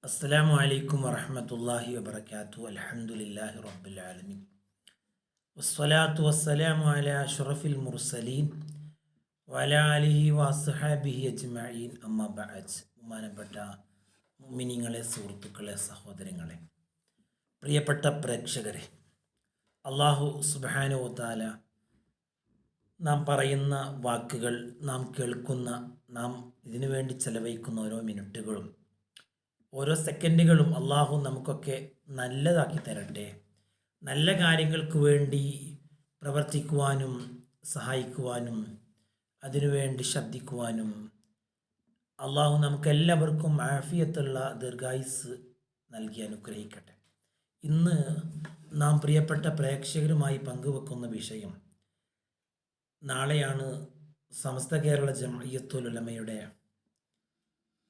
അസ്സലാമു അലൈക്കും വറഹ്മത്തുള്ളാഹി വബറകാതുഹു. അൽഹംദുലില്ലാഹി റബ്ബിൽ ആലമീൻ. വസ്സലാത്തു വസ്സലാമു അലാ അഷ്റഫിൽ മുർസലീൻ വഅലാ ആലിഹി വഅസ്ഹാബിഹി അജ്മഈൻ. അമ്മാ ബഅദ്. ബഹുമാനപ്പെട്ട മുഅ്മിനീങ്ങളെ, സുഹൃത്തുക്കളെ, സഹോദരങ്ങളെ, പ്രിയപ്പെട്ട പ്രേക്ഷകരെ, അല്ലാഹു സുബ്ഹാനഹു വ തആല നാം പറയുന്ന വാക്കുകൾ, നാം കേൾക്കുന്ന, നാം ഇതിനു വേണ്ടി ചെലവഴിക്കുന്ന ഓരോ മിനിറ്റുകളും ഓരോ സെക്കൻഡുകളും അള്ളാഹു നമുക്കൊക്കെ നല്ലതാക്കി തരട്ടെ. നല്ല കാര്യങ്ങൾക്ക് വേണ്ടി പ്രവർത്തിക്കുവാനും സഹായിക്കുവാനും അതിനുവേണ്ടി ശബ്ദിക്കുവാനും അള്ളാഹു നമുക്കെല്ലാവർക്കും ആഫിയത്തുള്ള ദീർഘായുസ് നൽകി അനുഗ്രഹിക്കട്ടെ. ഇന്ന് നാം പ്രിയപ്പെട്ട പ്രേക്ഷകരുമായി പങ്കുവെക്കുന്ന വിഷയം, നാളെയാണ് സമസ്ത കേരള ജംഇയ്യത്തുൽ ഉലമയുടെ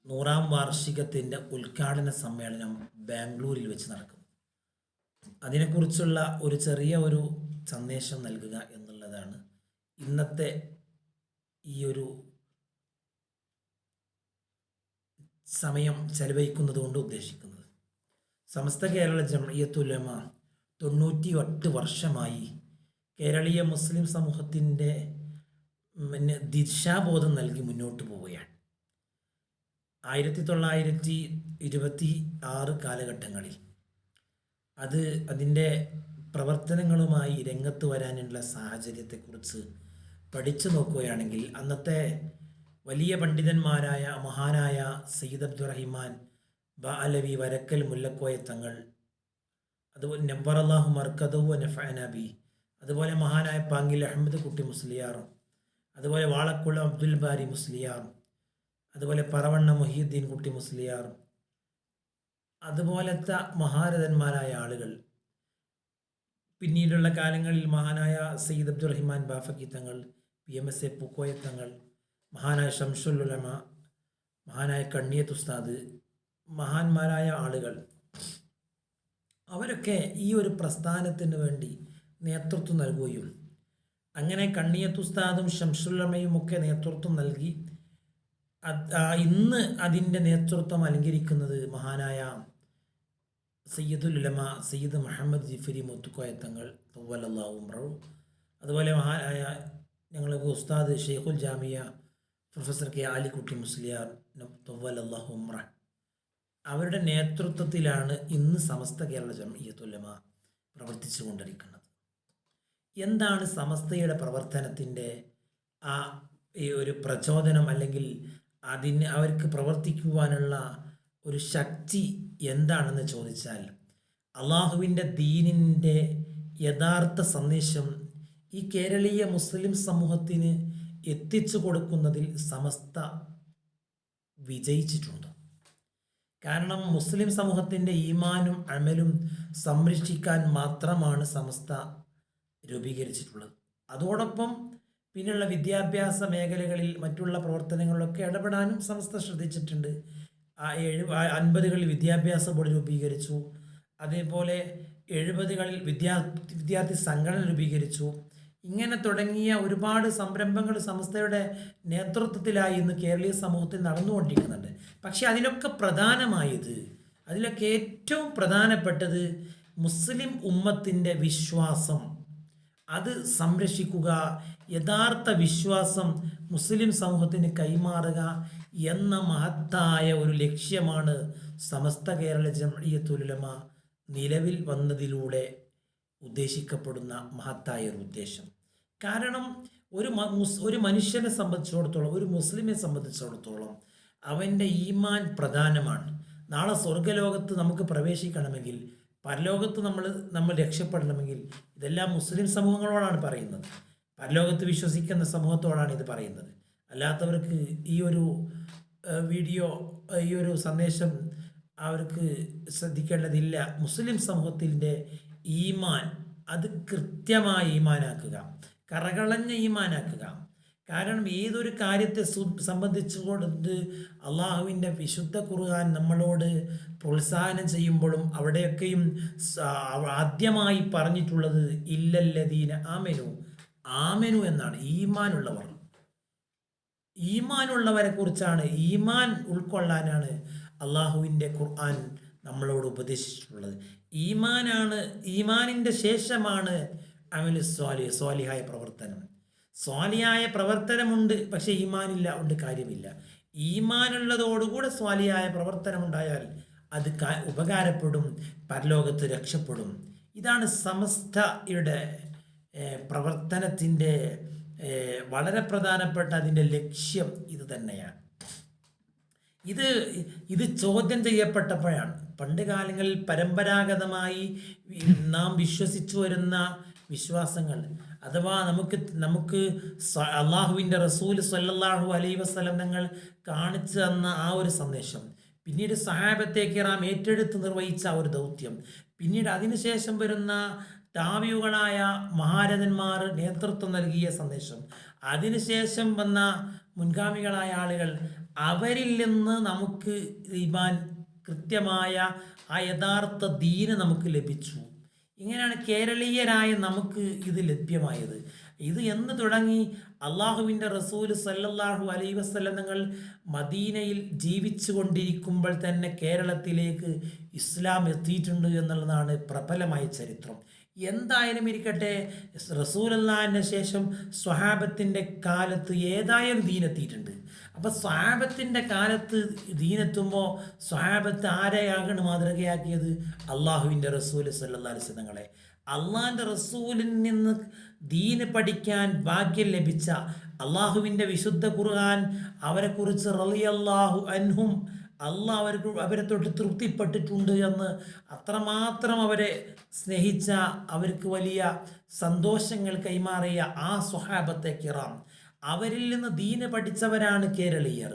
100ാം വാർഷികത്തിൻ്റെ ഉദ്ഘാടന സമ്മേളനം ബാംഗ്ലൂരിൽ വെച്ച് നടക്കും. അതിനെക്കുറിച്ചുള്ള ഒരു ചെറിയ സന്ദേശം നൽകുക എന്നുള്ളതാണ് ഇന്നത്തെ ഈ ഒരു സമയം ചെലവഴിക്കുന്നത് കൊണ്ട് ഉദ്ദേശിക്കുന്നത്. സമസ്ത കേരള ജംഇയ്യത്തുൽ ഉലമ 98 വർഷമായി കേരളീയ മുസ്ലിം സമൂഹത്തിൻ്റെ ദിശാബോധം നൽകി മുന്നോട്ട് പോവുകയാണ്. 1926 കാലഘട്ടങ്ങളിൽ അതിൻ്റെ പ്രവർത്തനങ്ങളുമായി രംഗത്ത് വരാനുള്ള സാഹചര്യത്തെക്കുറിച്ച് പഠിച്ചു നോക്കുകയാണെങ്കിൽ അന്നത്തെ വലിയ പണ്ഡിതന്മാരായ മഹാനായ സയ്യിദ് അബ്ദുറഹിമാൻ ബഅലവി വരക്കൽ മുല്ലക്കോയ തങ്ങൾ, അതുപോലെ നവ്വറല്ലാഹു മർക്കദഹു വനഫഅനാ ബി, അതുപോലെ മഹാനായ പാങ്കിൽ അഹമ്മദ് കുട്ടി മുസ്ലിയാർ, അതുപോലെ വാളക്കുളം അബ്ദുൽ ബാരി മുസ്ലിയാർ, അതുപോലെ പറവണ്ണ മുഹീദ്ദീൻ കുട്ടി മുസ്ലിയാർ, അതുപോലത്തെ മഹാരഥന്മാരായ ആളുകൾ, പിന്നീടുള്ള കാലങ്ങളിൽ മഹാനായ സയ്യിദ് അബ്ദുറഹിമാൻ ബാഫക്കി തങ്ങൾ, PMSA പൂക്കോയ തങ്ങൾ, മഹാനായ ഷംസുൽ ഉലമ, മഹാനായ കണ്ണിയത്ത് ഉസ്താദ്, മഹാന്മാരായ ആളുകൾ, അവരൊക്കെ ഈ ഒരു പ്രസ്ഥാനത്തിന് വേണ്ടി നേതൃത്വം നൽകുകയും അങ്ങനെ കണ്ണിയത്ത് ഉസ്താദും ഷംസുൽ ഉലമയും ഒക്കെ നേതൃത്വം നൽകി ഇന്ന് അതിൻ്റെ നേതൃത്വം അലങ്കരിക്കുന്നത് മഹാനായ സയ്യിദുൽ ഉലമ സയ്യിദ് മുഹമ്മദ് ജിഫരി മുത്തുക്കോയ തങ്ങൾ തവ്വലല്ലാഹു ഉംറഹു, അതുപോലെ മഹാനായ ഞങ്ങൾക്ക് ഉസ്താദ് ഷെയ്ഖുൽ ജാമിയ പ്രൊഫസർ കെ ആലിക്കുട്ടി മുസ്ലിയാർ തവ്വലല്ലാഹു ഉംറഹു, അവരുടെ നേതൃത്വത്തിലാണ് ഇന്ന് സമസ്ത കേരള ജംഇയ്യത്തുൽ ഉലമ പ്രവർത്തിച്ചു കൊണ്ടിരിക്കുന്നത്. എന്താണ് സമസ്തയുടെ പ്രവർത്തനത്തിൻ്റെ ഈ ഒരു പ്രചോദനം, അല്ലെങ്കിൽ അവർക്ക് പ്രവർത്തിക്കുവാനുള്ള ഒരു ശക്തി എന്താണെന്ന് ചോദിച്ചാൽ, അള്ളാഹുവിൻ്റെ ദീനിൻ്റെ യഥാർത്ഥ സന്ദേശം ഈ കേരളീയ മുസ്ലിം സമൂഹത്തിന് എത്തിച്ചു കൊടുക്കുന്നതിൽ സമസ്ത വിജയിച്ചിട്ടുണ്ട്. കാരണം മുസ്ലിം സമൂഹത്തിൻ്റെ ഈമാനും അമലും സംരക്ഷിക്കാൻ മാത്രമാണ് സമസ്ത രൂപീകരിച്ചിട്ടുള്ളത്. അതോടൊപ്പം പിന്നെയുള്ള വിദ്യാഭ്യാസ മേഖലകളിൽ മറ്റുള്ള പ്രവർത്തനങ്ങളിലൊക്കെ ഇടപെടാനും സമസ്ത ശ്രദ്ധിച്ചിട്ടുണ്ട്. 50കളിൽ വിദ്യാഭ്യാസ ബോർഡ് രൂപീകരിച്ചു, അതേപോലെ 70കളിൽ വിദ്യാർത്ഥി സംഘടന രൂപീകരിച്ചു. ഇങ്ങനെ തുടങ്ങിയ ഒരുപാട് സംരംഭങ്ങൾ സമസ്തയുടെ നേതൃത്വത്തിലായി ഇന്ന് കേരളീയ സമൂഹത്തിൽ നടന്നുകൊണ്ടിരിക്കുന്നുണ്ട്. പക്ഷെ അതിലൊക്കെ ഏറ്റവും പ്രധാനപ്പെട്ടത് മുസ്ലിം ഉമ്മത്തിൻ്റെ വിശ്വാസം, അത് സംരക്ഷിക്കുക, യഥാർത്ഥ വിശ്വാസം മുസ്ലിം സമൂഹത്തിന് കൈമാറുക എന്ന മഹത്തായ ഒരു ലക്ഷ്യമാണ് സമസ്ത കേരള ജംഇയ്യത്തുൽ ഉലമ നിലവിൽ വന്നതിലൂടെ ഉദ്ദേശിക്കപ്പെടുന്ന മഹത്തായ ഒരു ഉദ്ദേശം. കാരണം ഒരു മനുഷ്യനെ സംബന്ധിച്ചിടത്തോളം, ഒരു മുസ്ലിമിനെ സംബന്ധിച്ചിടത്തോളം അവൻ്റെ ഈമാൻ പ്രധാനമാണ്. നാളെ സ്വർഗ്ഗലോകത്ത് നമുക്ക് പ്രവേശിക്കണമെങ്കിൽ, പരലോകത്ത് നമ്മൾ രക്ഷപ്പെടണമെങ്കിൽ ഇതെല്ലാം മുസ്ലിം സമൂഹങ്ങളോടാണ് പറയുന്നത്. പരലോകത്ത് വിശ്വസിക്കുന്ന സമൂഹത്തോടാണ് ഇത് പറയുന്നത്. അല്ലാത്തവർക്ക് ഈ ഒരു വീഡിയോ, ഈ ഒരു സന്ദേശം അവർക്ക് ശ്രദ്ധിക്കേണ്ടതില്ല. മുസ്ലിം സമൂഹത്തിൻ്റെ ഈമാൻ അത് കൃത്യമായ ഈമാനാക്കുക, കറകളഞ്ഞ ഈമാനാക്കുക. കാരണം ഏതൊരു കാര്യത്തെ സംബന്ധിച്ചുകൊണ്ട് അള്ളാഹുവിൻ്റെ വിശുദ്ധ ഖുർആൻ നമ്മളോട് പ്രോത്സാഹനം ചെയ്യുമ്പോഴും അവിടെയൊക്കെയും ആദ്യമായി പറഞ്ഞിട്ടുള്ളത് ഇല്ലല്ലദീന ആമനു എന്നാണ്. ഈമാനുള്ളവരെ കുറിച്ചാണ്, ഈമാൻ ഉൾക്കൊള്ളാനാണ് അള്ളാഹുവിൻ്റെ ഖുർആൻ നമ്മളോട് ഉപദേശിച്ചിട്ടുള്ളത്. ഈമാനിൻ്റെ ശേഷമാണ് അമലു സ്വാലിഹായ പ്രവർത്തനം. സ്വാലിയായ പ്രവർത്തനമുണ്ട്, പക്ഷേ ഈമാനില്ല കൊണ്ട് കാര്യമില്ല. ഈമാനുള്ളതോടുകൂടെ സ്വാലിയായ പ്രവർത്തനമുണ്ടായാൽ അത് ഉപകാരപ്പെടും, പരലോകത്ത് രക്ഷപ്പെടും. ഇതാണ് സമസ്തയുടെ പ്രവർത്തനത്തിൻ്റെ വളരെ പ്രധാനപ്പെട്ട അതിൻ്റെ ലക്ഷ്യം ഇത് തന്നെയാണ്. ഇത് ചോദ്യം ചെയ്യപ്പെട്ടപ്പോഴാണ് പണ്ട് കാലങ്ങളിൽ പരമ്പരാഗതമായി നാം വിശ്വസിച്ചു വരുന്ന വിശ്വാസങ്ങൾ, അഥവാ നമുക്ക് അള്ളാഹുവിൻ്റെ റസൂൽ സ്വല്ലല്ലാഹു അലൈഹി വസല്ലം തങ്ങൾ കാണിച്ചു തന്ന ആ ഒരു സന്ദേശം, പിന്നീട് സഹാബത്തെ കിറാം ഏറ്റെടുത്ത് നിർവഹിച്ച ഒരു ദൗത്യം, പിന്നീട് അതിനുശേഷം വരുന്ന താബിയുകളായ മഹാരഥന്മാർ നേതൃത്വം നൽകിയ സന്ദേശം, അതിനുശേഷം വന്ന മുൻഗാമികളായ ആളുകൾ, അവരിൽ നിന്ന് നമുക്ക് ഈമാൻ കൃത്യമായ ആ യഥാർത്ഥ ദീന് നമുക്ക് ലഭിച്ചു. ഇങ്ങനെയാണ് കേരളീയരായ നമുക്ക് ഇത് ലഭ്യമായത്. ഇത് എന്ന് തുടങ്ങി അള്ളാഹുവിൻ്റെ റസൂൽ സല്ലല്ലാഹു അലൈഹി വസല്ലം തങ്ങൾ മദീനയിൽ ജീവിച്ചു കൊണ്ടിരിക്കുമ്പോൾ തന്നെ കേരളത്തിലേക്ക് ഇസ്ലാം എത്തിയിട്ടുണ്ട് എന്നുള്ളതാണ് പ്രബലമായ ചരിത്രം. എന്തായാലും ഇരിക്കട്ടെ, റസൂലുള്ളാഹിന് ശേഷം സ്വഹാബത്തിൻ്റെ കാലത്ത് ഏതായാലും ദീനെത്തിയിട്ടുണ്ട്. അപ്പം സ്വഹാബത്തിൻ്റെ കാലത്ത് ദീനെത്തുമ്പോൾ സ്വഹാബത്ത് ആരെയാകണം മാതൃകയാക്കിയത്? അള്ളാഹുവിൻ്റെ റസൂൽ സല്ലല്ലാഹു അലൈഹി വസല്ലം തങ്ങളെ. അള്ളാഹിൻ്റെ റസൂലിൽ നിന്ന് ദീന് പഠിക്കാൻ ഭാഗ്യം ലഭിച്ച അള്ളാഹുവിൻ്റെ വിശുദ്ധ ഖുർആൻ അവരെക്കുറിച്ച് റളിയല്ലാഹു അൻഹും, അള്ളാഹ് അവരെ തൊട്ട് തൃപ്തിപ്പെട്ടിട്ടുണ്ട് എന്ന് അത്രമാത്രം അവരെ സ്നേഹിച്ച, അവർക്ക് വലിയ സന്തോഷങ്ങൾ കൈമാറിയ ആ സ്വഹാബത്തെ കിറാം, അവരിൽ നിന്ന് ദീന് പഠിച്ചവരാണ് കേരളീയർ.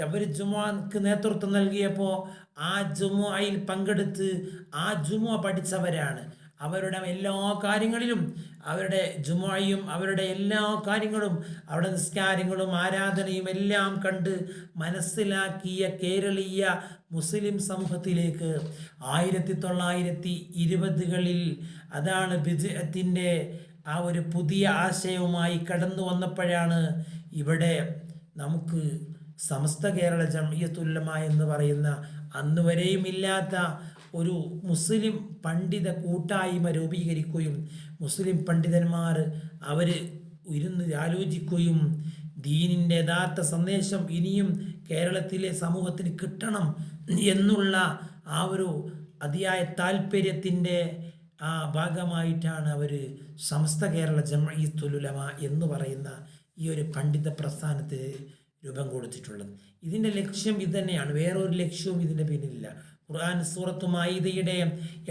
അവർ ജുമുഅക്ക് നേതൃത്വം നൽകിയപ്പോൾ ആ ജുമുഅയിൽ പങ്കെടുത്ത് ആ ജുമുഅ പഠിച്ചവരാണ്. അവരുടെ എല്ലാ കാര്യങ്ങളിലും, അവരുടെ ജുമുഅയും അവരുടെ എല്ലാ കാര്യങ്ങളും, അവരുടെ നിസ്കാരങ്ങളും ആരാധനയും എല്ലാം കണ്ട് മനസ്സിലാക്കിയ കേരളീയ മുസ്ലിം സമൂഹത്തിലേക്ക് 1920കളിൽ അതാണ് ബിദ്അത്തിൻ്റെ ആ ഒരു പുതിയ ആശയവുമായി കടന്നു വന്നപ്പോഴാണ് ഇവിടെ നമുക്ക് സമസ്ത കേരള ജംഇയ്യത്തുൽ ഉലമ എന്ന് പറയുന്ന അന്ന് വരെയും ഇല്ലാത്ത ഒരു മുസ്ലിം പണ്ഡിത കൂട്ടായ്മ രൂപീകരിക്കുകയും മുസ്ലിം പണ്ഡിതന്മാർ അവർ ഇരുന്ന് ആലോചിക്കുകയും ദീനിൻ്റെ യഥാർത്ഥ സന്ദേശം ഇനിയും കേരളത്തിലെ സമൂഹത്തിന് കിട്ടണം എന്നുള്ള ആ ഒരു അതിയായ താല്പര്യത്തിൻ്റെ ആ ഭാഗമായിട്ടാണ് അവർ സമസ്ത കേരള ജംഇയ്യത്തുൽ ഉലമ എന്ന് പറയുന്ന ഈ ഒരു പണ്ഡിത പ്രസ്ഥാനത്തിന് രൂപം കൊടുത്തിട്ടുള്ളത്. ഇതിൻ്റെ ലക്ഷ്യം ഇത് തന്നെയാണ്, വേറൊരു ലക്ഷ്യവും ഇതിൻ്റെ പിന്നിലില്ല. ഖുർആൻ സൂറത്തു മാഇദയുടെ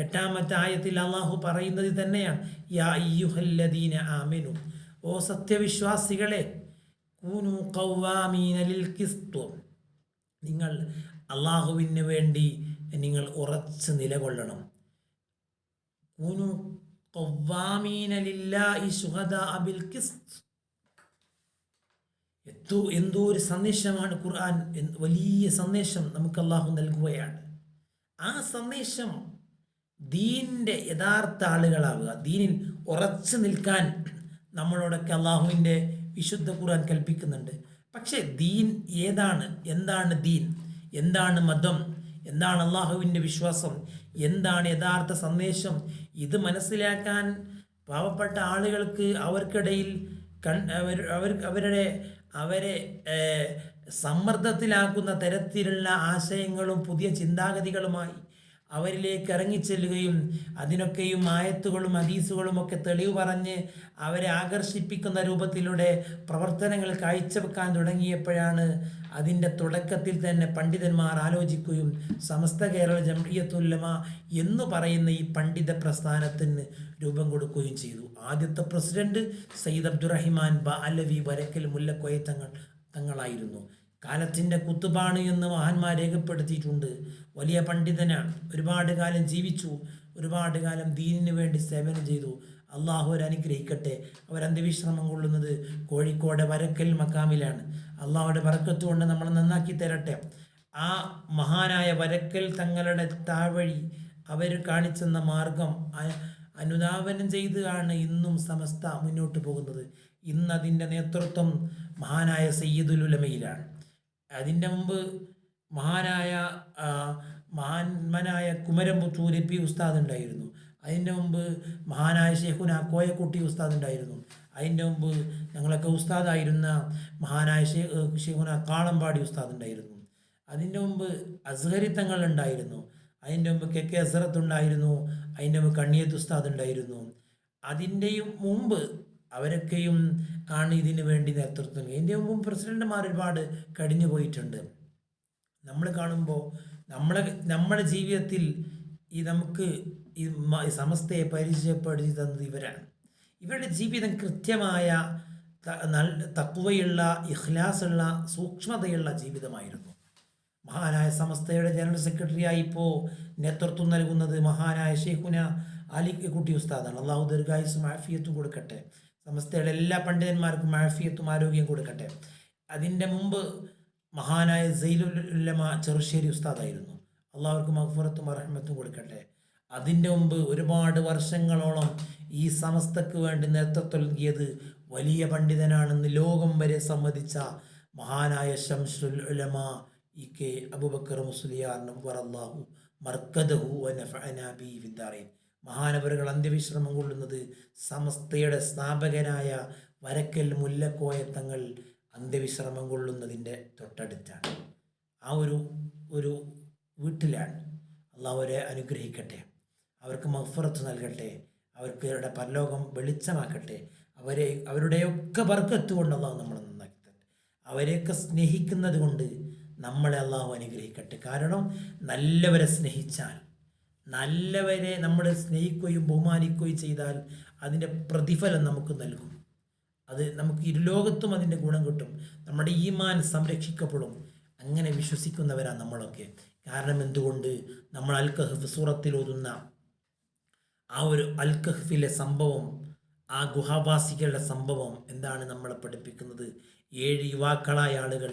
8-ാമത്തെ ആയത്തിൽ അള്ളാഹു പറയുന്നത് തന്നെയാണ്, യാ അയ്യുഹല്ലദീന ആമനു, ഓ സത്യവിശ്വാസികളെ, കൂനു ഖവ്വാമീന ലിൽ ഖിസ്ത്, നിങ്ങൾ അള്ളാഹുവിന് വേണ്ടി നിങ്ങൾ ഉറച്ച് നിലകൊള്ളണം. കൂനു ഖവ്വാമീന ലില്ലാഹി ശുഹദാ ബിൽ ഖിസ്ത്. എന്തോ ഒരു സന്ദേശമാണ് ഖുർആൻ, വലിയ സന്ദേശം നമുക്ക് അള്ളാഹു നൽകുകയാണ്. ആ സന്ദേശം ദീനിൻ്റെ യഥാർത്ഥ ആളുകളാവുക, ദീനിൽ ഉറച്ചു നിൽക്കാൻ നമ്മളോടൊക്കെ അള്ളാഹുവിൻ്റെ വിശുദ്ധ ഖുർആൻ കൽപ്പിക്കുന്നുണ്ട്. പക്ഷേ ദീൻ ഏതാണ്? എന്താണ് ദീൻ? എന്താണ് മതം? എന്താണ് അള്ളാഹുവിൻ്റെ വിശ്വാസം? എന്താണ് യഥാർത്ഥ സന്ദേശം? ഇത് മനസ്സിലാക്കാൻ പാവപ്പെട്ട ആളുകൾക്ക് അവർക്കിടയിൽ അവരെ സമ്മർദ്ദത്തിലാക്കുന്ന തരത്തിലുള്ള ആശയങ്ങളും പുതിയ ചിന്താഗതികളുമായി അവരിലേക്ക് ഇറങ്ങിച്ചെല്ലുകയും അതിനൊക്കെയും ആയത്തുകളും ഹദീസുകളും ഒക്കെ തെളിവ് പറഞ്ഞ് അവരെ ആകർഷിപ്പിക്കുന്ന രൂപത്തിലൂടെ പ്രവർത്തനങ്ങൾ കാഴ്ചവെക്കാൻ തുടങ്ങിയപ്പോഴാണ് അതിൻ്റെ തുടക്കത്തിൽ തന്നെ പണ്ഡിതന്മാർ ആലോചിക്കുകയും സമസ്ത കേരള ജംഇയ്യത്തുൽ ഉലമ എന്ന് പറയുന്ന ഈ പണ്ഡിത പ്രസ്ഥാനത്തിന് രൂപം കൊടുക്കുകയും ചെയ്തു. ആദ്യത്തെ പ്രസിഡന്റ് സയ്യിദ് അബ്ദുറഹിമാൻ ബഅലവി വരക്കൽ മുല്ലക്കോയ തങ്ങളായിരുന്നു. കാലത്തിൻ്റെ കുത്തുബാണ് എന്ന് മഹാന്മാർ രേഖപ്പെടുത്തിയിട്ടുണ്ട്. വലിയ പണ്ഡിതനാണ്, ഒരുപാട് കാലം ജീവിച്ചു, ഒരുപാട് കാലം ദീനിന് വേണ്ടി സേവനം ചെയ്തു. അള്ളാഹു അനുഗ്രഹിക്കട്ടെ. അവർ അന്ത്യവിശ്രമം കൊള്ളുന്നത് കോഴിക്കോട് വരക്കൽ മക്കാമിലാണ്. അള്ളാഹുടെ ബറക്കത്ത് കൊണ്ട് നമ്മൾ നന്നാക്കി തരട്ടെ. ആ മഹാനായ വരക്കൽ തങ്ങളുടെ താവഴി അവർ കാണിച്ചെന്ന മാർഗം അനുധാവനം ചെയ്താണ് ഇന്നും സമസ്ത മുന്നോട്ട് പോകുന്നത്. ഇന്ന് അതിൻ്റെ നേതൃത്വം മഹാനായ സയ്യിദുൽ ഉലമയിലാണ്. അതിൻ്റെ മുമ്പ് മഹാനായ ആ, മഹാന്മനായ കുമരംപുത്തൂർ പി ഉസ്താദ് ഉണ്ടായിരുന്നു. അതിൻ്റെ മുമ്പ് മഹാനായ ഷെയ്ഖുന കോയക്കുട്ടി ഉസ്താദ് ഉണ്ടായിരുന്നു. അതിൻ്റെ മുമ്പ് ഞങ്ങളൊക്കെ ഉസ്താദായിരുന്ന മഹാനായ ഷെയ്ഖുന കാളമ്പാടി ഉസ്താദ് ഉണ്ടായിരുന്നു. അതിൻ്റെ മുമ്പ് അസ്ഹരി തങ്ങൾ ഉണ്ടായിരുന്നു. അതിൻ്റെ മുമ്പ് കെ അസറത്ത് ഉണ്ടായിരുന്നു. അതിൻ്റെ മുമ്പ് കണ്ണിയത്ത് ഉസ്താദ് ഉണ്ടായിരുന്നു. അതിൻ്റെയും മുമ്പ് അവരൊക്കെയും ആണ് ഇതിന് വേണ്ടി നേതൃത്വം. ഇതിൻ്റെ മുമ്പും പ്രസിഡന്റുമാർ ഒരുപാട് കഴിഞ്ഞു പോയിട്ടുണ്ട്. നമ്മൾ കാണുമ്പോൾ നമ്മുടെ ജീവിതത്തിൽ നമുക്ക് ഈ സമസ്തയെ പരിചയപ്പെടുത്തി തന്നത് ഇവരാണ്. ഇവരുടെ ജീവിതം കൃത്യമായ തഖ്വയുള്ള ഇഖ്ലാസുള്ള സൂക്ഷ്മതയുള്ള ജീവിതമായിരുന്നു. മഹാനായ സമസ്തയുടെ ജനറൽ സെക്രട്ടറിയായി ഇപ്പോൾ നേതൃത്വം നൽകുന്നത് മഹാനായ ഷെയ്ഖുന അലിക്കുട്ടി ഉസ്താദാണ്. അള്ളാഹു ദീർഘായുസ്സും ആഫിയത്തും കൊടുക്കട്ടെ. സമസ്തയുടെ എല്ലാ പണ്ഡിതന്മാർക്കും ആഫിയത്തും ആരോഗ്യം കൊടുക്കട്ടെ. അതിൻ്റെ മുമ്പ് മഹാനായ സൈലുൽ ഉലമ ചെറുശ്ശേരി ഉസ്താദായിരുന്നു. അള്ളാഹുർക്ക് മഗ്ഫിറത്തും റഹ്മത്തും കൊടുക്കട്ടെ. അതിൻ്റെ മുമ്പ് ഒരുപാട് വർഷങ്ങളോളം ഈ സമസ്തക്ക് വേണ്ടി നേതൃത്വം നൽകിയത് വലിയ പണ്ഡിതനാണെന്ന് ലോകം വരെ സമ്മതിച്ച മഹാനായ ശംസുൽ ഉലമ കെ അബൂബക്കർ മുസ്ലിയാർ നവ്വറല്ലാഹു മർക്കദഹു വനഫഅനാ ബിഹി ഫിദ്ദാറൈൻ. മഹാനവറുകൾ അന്ത്യവിശ്രമം കൊള്ളുന്നത് സമസ്തയുടെ സ്ഥാപകനായ വരക്കൽ മുല്ലക്കോയ തങ്ങൾ അന്ത്യവിശ്രമം കൊള്ളുന്നതിൻ്റെ തൊട്ടടുത്താണ്. ആ ഒരു വീട്ടിലാണ്. അള്ളാഹു അവരെ അനുഗ്രഹിക്കട്ടെ, അവർക്ക് മഗ്ഫിറത്ത് നൽകട്ടെ, അവർക്ക് അവരുടെ പരലോകം വെളിച്ചമാക്കട്ടെ. അവരുടെയൊക്കെ ബർക്കത്ത് കൊണ്ട് അള്ളാഹു നമ്മളെ നന്നാക്കി തരട്ടെ. അവരെയൊക്കെ സ്നേഹിക്കുന്നത് കൊണ്ട് നമ്മളെ അള്ളാഹു അനുഗ്രഹിക്കട്ടെ. കാരണം നല്ലവരെ സ്നേഹിച്ചാൽ, നല്ലവരെ നമ്മൾ സ്നേഹിക്കുകയും ബഹുമാനിക്കുകയും ചെയ്താൽ അതിൻ്റെ പ്രതിഫലം നമുക്ക് നൽകും. അത് നമുക്ക് ഇരുലോകത്തും അതിൻ്റെ ഗുണം കിട്ടും. നമ്മുടെ ഈമാൻ സംരക്ഷിക്കപ്പെടും. അങ്ങനെ വിശ്വസിക്കുന്നവരാണ് നമ്മളൊക്കെ. കാരണം എന്തുകൊണ്ട്? നമ്മൾ അൽ കഹ്ഫ് സൂറത്തിൽ ഓതുന്ന ആ ഒരു അൽ കഹ്ഫിലെ സംഭവം, ആ ഗുഹാവാസികളുടെ സംഭവം എന്താണ് നമ്മളെ പഠിപ്പിക്കുന്നത്? 7 യുവാക്കളായ ആളുകൾ,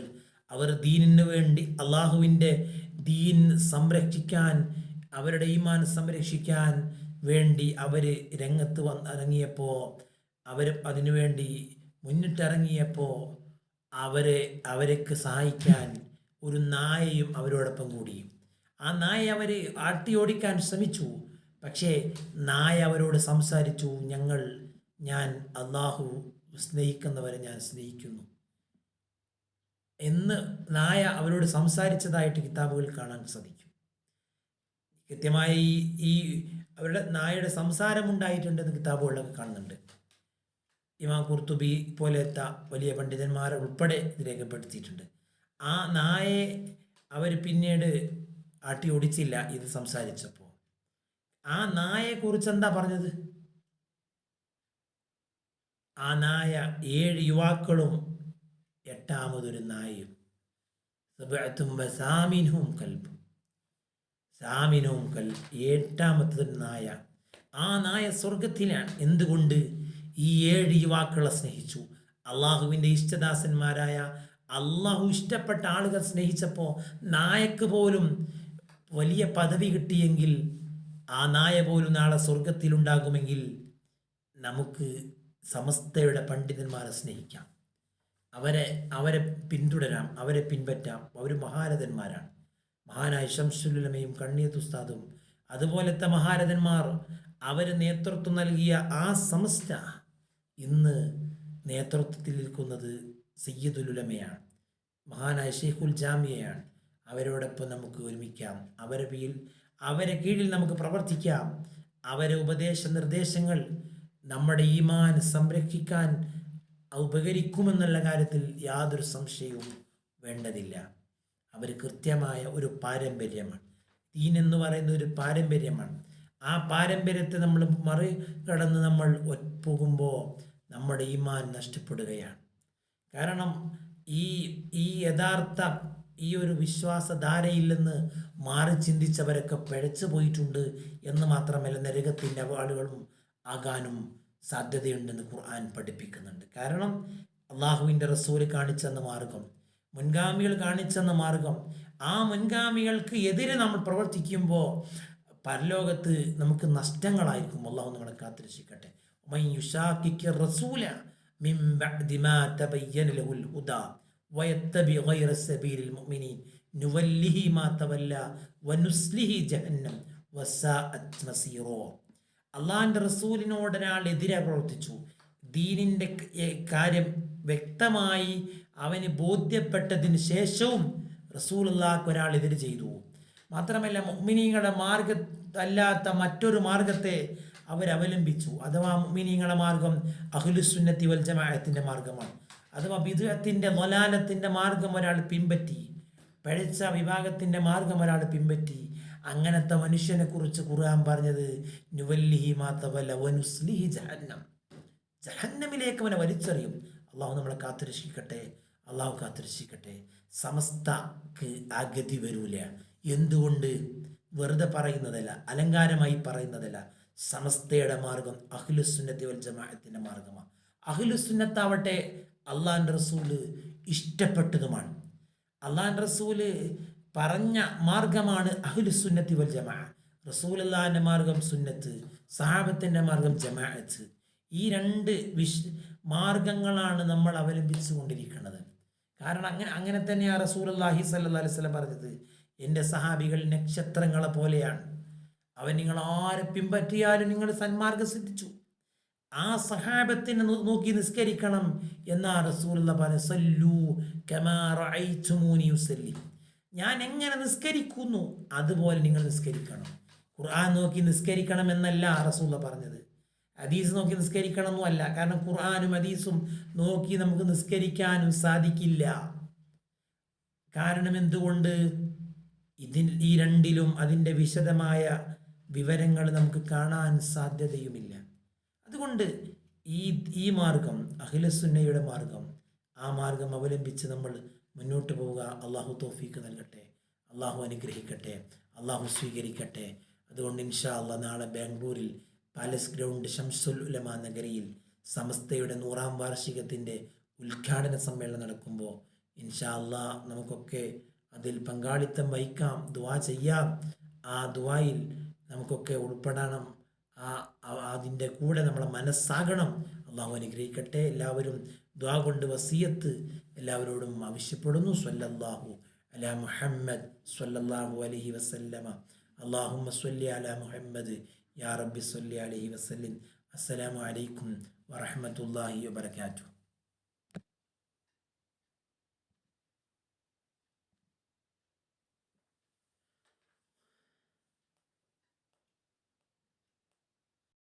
അവർ ദീനിന് വേണ്ടി, അള്ളാഹുവിൻ്റെ ദീൻ സംരക്ഷിക്കാൻ, അവരുടെ ഈമാൻ സംരക്ഷിക്കാൻ വേണ്ടി അവർ രംഗത്ത് ഇറങ്ങിയപ്പോൾ, അവർ അതിനുവേണ്ടി മുന്നിട്ടിറങ്ങിയപ്പോൾ അവർക്ക് സഹായിക്കാൻ ഒരു നായയും അവരോടൊപ്പം കൂടി. ആ നായ അവർ ആട്ടിയോടിക്കാൻ ശ്രമിച്ചു. പക്ഷേ നായ അവരോട് സംസാരിച്ചു, ഞാൻ അള്ളാഹു സ്നേഹിക്കുന്നവരെ ഞാൻ സ്നേഹിക്കുന്നു എന്ന് നായ അവരോട് സംസാരിച്ചതായിട്ട് കിതാബുകൾ കാണാൻ സാധിക്കും. കൃത്യമായി ഈ അവരുടെ നായയുടെ സംസാരമുണ്ടായിട്ടുണ്ടെന്ന് കിതാബുകളിലൊക്കെ കാണുന്നുണ്ട്. ഇമാം ഖുർത്തുബി പോലത്തെ വലിയ പണ്ഡിതന്മാരെ ഉൾപ്പെടെ ഇത് രേഖപ്പെടുത്തിയിട്ടുണ്ട്. ആ നായയെ അവർ പിന്നീട് ആട്ടി ഓടിച്ചില്ല. ഇത് സംസാരിച്ചപ്പോൾ ആ നായയെക്കുറിച്ച് എന്താ പറഞ്ഞത്? ആ നായ 7 യുവാക്കളും 8ാമതൊരു നായയും, സാമിനും കൽബ്, 8ാമത്തൊരു നായ. ആ നായ സ്വർഗത്തിലാണ്. എന്തുകൊണ്ട്? ഈ 7 യുവാക്കളെ സ്നേഹിച്ചു. അള്ളാഹുവിൻ്റെ ഇഷ്ടദാസന്മാരായ, അള്ളാഹു ഇഷ്ടപ്പെട്ട ആളുകൾ സ്നേഹിച്ചപ്പോൾ നായക്ക് പോലും വലിയ പദവി കിട്ടിയെങ്കിൽ, ആ നായ പോലും നാളെ സ്വർഗത്തിലുണ്ടാകുമെങ്കിൽ നമുക്ക് സമസ്തയുടെ പണ്ഡിതന്മാരെ സ്നേഹിക്കാം, അവരെ പിന്തുടരാം, അവരെ പിൻപറ്റാം. അവർ മഹാരഥന്മാരാണ്. മഹാനായ ശംസുൽ ഉലമയും കണ്ണിയത്ത് ഉസ്താദും അതുപോലത്തെ മഹാരഥന്മാർ അവർ നേതൃത്വം നൽകിയ ആ സമസ്ത ഇന്ന് നേതൃത്വത്തിൽ നിൽക്കുന്നത് സയ്യിദുൽ ഉലമയാണ്, മഹാനായ ഷെയ്ഖുൽ ജാമിയയാണ്. അവരോടൊപ്പം നമുക്ക് ഒരുമിക്കാം, അവരെ കീഴിൽ നമുക്ക് പ്രവർത്തിക്കാം. അവരെ ഉപദേശ നിർദ്ദേശങ്ങൾ നമ്മുടെ ഈമാൻ സംരക്ഷിക്കാൻ ഉപകരിക്കുമെന്നുള്ള കാര്യത്തിൽ യാതൊരു സംശയവും വേണ്ടതില്ല. അവർ കൃത്യമായ ഒരു പാരമ്പര്യമാണ്. ദീൻ എന്ന് പറയുന്ന ഒരു പാരമ്പര്യമാണ്. ആ പാരമ്പര്യത്തെ നമ്മൾ മറികടന്ന് നമ്മൾ പോകുമ്പോൾ നമ്മുടെ ഈമാൻ നഷ്ടപ്പെടുകയാണ്. കാരണം ഈ യഥാർത്ഥ ഈ ഒരു വിശ്വാസധാരയിൽ നിന്ന് മാറി ചിന്തിച്ചവരൊക്കെ പിഴച്ചു പോയിട്ടുണ്ട് എന്ന് മാത്രമല്ല, നരകത്തിൻ്റെ ആളുകളും ആകാനും സാധ്യതയുണ്ടെന്ന് ഖുർആൻ പഠിപ്പിക്കുന്നുണ്ട്. കാരണം അള്ളാഹുവിൻ്റെ റസൂൽ കാണിച്ചെന്ന മാർഗം, മുൻഗാമികൾ കാണിച്ചെന്ന മാർഗം, ആ മുൻഗാമികൾക്ക് എതിരെ നമ്മൾ പ്രവർത്തിക്കുമ്പോൾ പരലോകത്ത് നമുക്ക് നഷ്ടങ്ങളായിരിക്കും. അള്ളാഹു നമ്മളെ കാത്തിരക്ഷിക്കട്ടെ. റസൂല മിൻ ബഅദി മാ തബയ്യന ലഹുൽ ഹുദാ വയത്തബി ഗൈറ സബീലിൽ മുഅ്മിനീൻ നുവല്ലിഹി മാ തവല്ല വനുസ്ലിഹി ജഹന്നം വസാഅത് മസീറോ. അള്ളാഹിൻ്റെ റസൂലിനോട് ഒരാൾ എതിരെ പ്രവർത്തിച്ചു, ദീനിൻ്റെ കാര്യം വ്യക്തമായി അവന് ബോധ്യപ്പെട്ടതിന് ശേഷവും റസൂലുള്ളാഹിക്ക് ഒരാൾ എതിര് ചെയ്തു. മാത്രമല്ല മുഅ്മിനീങ്ങളുടെ മാർഗത്തല്ലാത്ത മറ്റൊരു മാർഗത്തെ അവരവലംബിച്ചു. അഥവാ മുഅ്മിനീങ്ങളുടെ മാർഗം അഹ്ലുസുന്നത്തി വൽ ജമാഅത്തിൻ്റെ മാർഗമാണ്. അഥവാ ബിദ്അത്തിൻ്റെ ളലാലത്തിൻ്റെ മാർഗം ഒരാൾ പിൻപറ്റി, പഴച്ച വിഭാഗത്തിൻ്റെ മാർഗം ഒരാൾ പിൻപറ്റി. അങ്ങനത്തെ മനുഷ്യനെ കുറിച്ച് ഖുർആൻ പറഞ്ഞത് നുവല്ലിഹി മാ തവല്ല വനുസ്ലിഹി ജഹന്നം, ജഹന്നമിലേക്ക് അവനെ വലിച്ചെറിയും. അള്ളാഹു നമ്മളെ കാത്തുരക്ഷിക്കട്ടെ, അള്ളാഹു കാത്തുരക്ഷിക്കട്ടെ. സമസ്തക്ക് ആ ഗതി വരൂല. എന്തുകൊണ്ട്? വെറുതെ പറയുന്നതല്ല, അലങ്കാരമായി പറയുന്നതല്ല. സമസ്തയുടെ മാർഗം അഹ്ലുസുന്നത്തി വൽ ജമാഅത്തിൻ്റെ മാർഗമാണ്. അഹ്ലുസുന്നത്താവട്ടെ അള്ളാഹിൻ്റെ റസൂല് ഇഷ്ടപ്പെട്ടതുമാണ്. അള്ളാഹിൻ്റെ റസൂല് പറഞ്ഞ മാർഗമാണ് അഹ്ലുസുന്നത്തി വൽ ജമാഅ. റസൂലുള്ളാഹിൻ്റെ മാർഗം സുന്നത്ത്, സഹാബത്തിൻ്റെ മാർഗം ജമാഅത്ത്. ഈ രണ്ട് മാർഗങ്ങളാണ് നമ്മൾ അവലംബിച്ചു കൊണ്ടിരിക്കുന്നത്. കാരണം അങ്ങനെ തന്നെയാണ് റസൂലുള്ളാഹി സ്വല്ലല്ലാഹി അലൈഹി വസല്ലം പറഞ്ഞത്, എൻ്റെ സഹാബികൾ നക്ഷത്രങ്ങളെ പോലെയാണ്, അവൻ നിങ്ങൾ ആരെ പിൻപറ്റിയാലും നിങ്ങൾ സന്മാർഗം സിദ്ധിച്ചു. ആ സഹാബത്തിനെ നോക്കി നിസ്കരിക്കണം എന്നാ റസൂലുള്ള പറഞ്ഞത്. സല്ലൂ കമാ റഅയ്തുമൂനി ഉസല്ലി, ഞാൻ എങ്ങനെ നിസ്കരിക്കുന്നു അതുപോലെ നിങ്ങൾ നിസ്കരിക്കണം. ഖുർആൻ നോക്കി നിസ്കരിക്കണം എന്നല്ല റസൂലുള്ള പറഞ്ഞത്, ഹദീസ് നോക്കി നിസ്കരിക്കണം എന്നും അല്ല. കാരണം ഖുർആനും ഹദീസും നോക്കി നമുക്ക് നിസ്കരിക്കാനും സാധിക്കില്ല. കാരണം എന്തുകൊണ്ട്? ഈ രണ്ടിലും അതിൻ്റെ വിശദമായ വിവരങ്ങൾ നമുക്ക് കാണാൻ സാധ്യതയുമില്ല. അതുകൊണ്ട് ഈ മാർഗം അഹ്ലുസുന്നയുടെ മാർഗം, ആ മാർഗം അവലംബിച്ച് നമ്മൾ മുന്നോട്ട് പോവുക. അള്ളാഹു തൗഫീക്ക് നൽകട്ടെ, അള്ളാഹു അനുഗ്രഹിക്കട്ടെ, അള്ളാഹു സ്വീകരിക്കട്ടെ. അതുകൊണ്ട് ഇൻഷാ അള്ളാഹ് നാളെ ബാംഗ്ലൂരിൽ പാലസ് ഗ്രൗണ്ട് ഷംസുൽ ഉലമ നഗരിയിൽ സമസ്തയുടെ 100ാം വാർഷികത്തിൻ്റെ ഉദ്ഘാടന സമ്മേളനം നടക്കുമ്പോൾ ഇൻഷാ അള്ളാഹ് നമുക്കൊക്കെ അതിൽ പങ്കാളിത്തം വഹിക്കാം, ദുആ ചെയ്യാം. ആ ദുആയിൽ നമുക്കൊക്കെ ഉൾപ്പെടണം. അതിൻ്റെ കൂടെ നമ്മളെ മനസ്സാകണം. അള്ളാഹു അനുഗ്രഹിക്കട്ടെ. എല്ലാവരും ദുആ കൊണ്ട് വസിയത്ത് എല്ലാവരോടും ആവശ്യപ്പെടുന്നു. സ്വല്ലല്ലാഹു അലാ മുഹമ്മദ് സ്വല്ലല്ലാഹു അലൈഹി വസല്ലമ. അല്ലാഹുമ്മ സ്വല്ലി അലാ മുഹമ്മദ് യാ റബ്ബി സ്വല്ലി അലൈഹി വസല്ലിം. അസ്സലാമു അലൈക്കും വറഹ്മത്തുള്ളാഹി വബറകാതുഹു.